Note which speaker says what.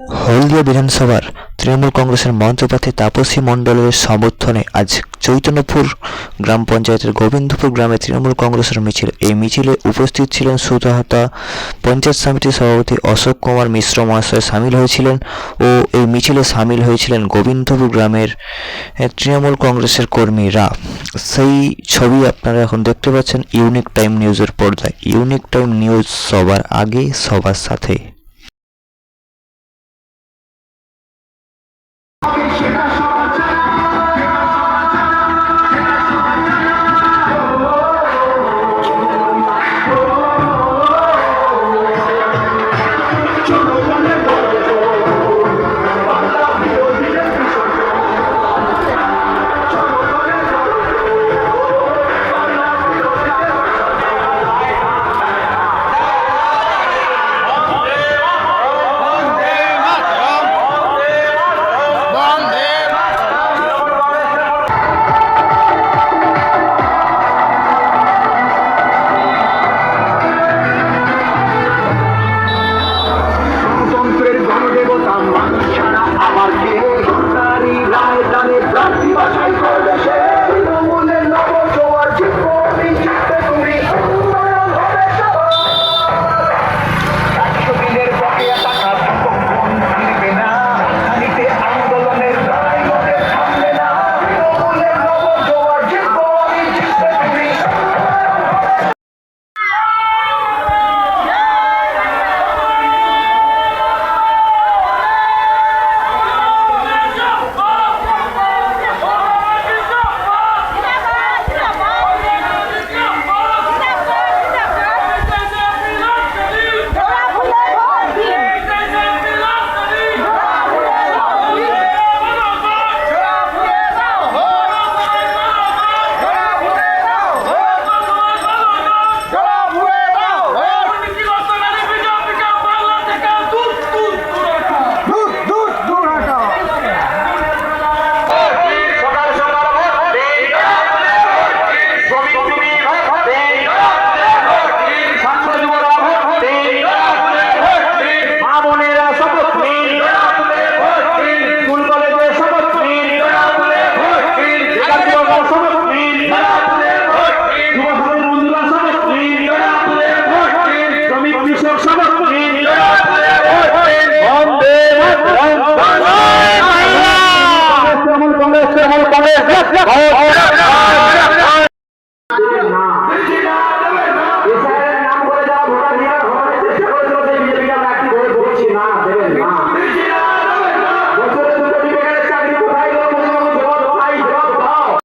Speaker 1: হলদিয়া বিধানসভার তৃণমূল কংগ্রেসের মঞ্চপ্রার্থী তাপসী মণ্ডলের সমর্থনে আজ চৈতন্যপুর গ্রাম পঞ্চায়েতের গোবিন্দপুর গ্রামে তৃণমূল কংগ্রেসের মিছিল। এই মিছিলে উপস্থিত ছিলেন সুতাহাতা পঞ্চায়েত সমিতির সভাপতি অশোক কুমার মিশ্র মহাশয় সামিল হয়েছিলেন ও এই মিছিলে সামিল হয়েছিলেন গোবিন্দপুর গ্রামের তৃণমূল কংগ্রেসের কর্মীরা। সেই ছবি আপনারা এখন দেখতে পাচ্ছেন ইউনিক টাইম নিউজের পর্দায়। ইউনিক টাইম নিউজ সবার আগে সবার সাথে।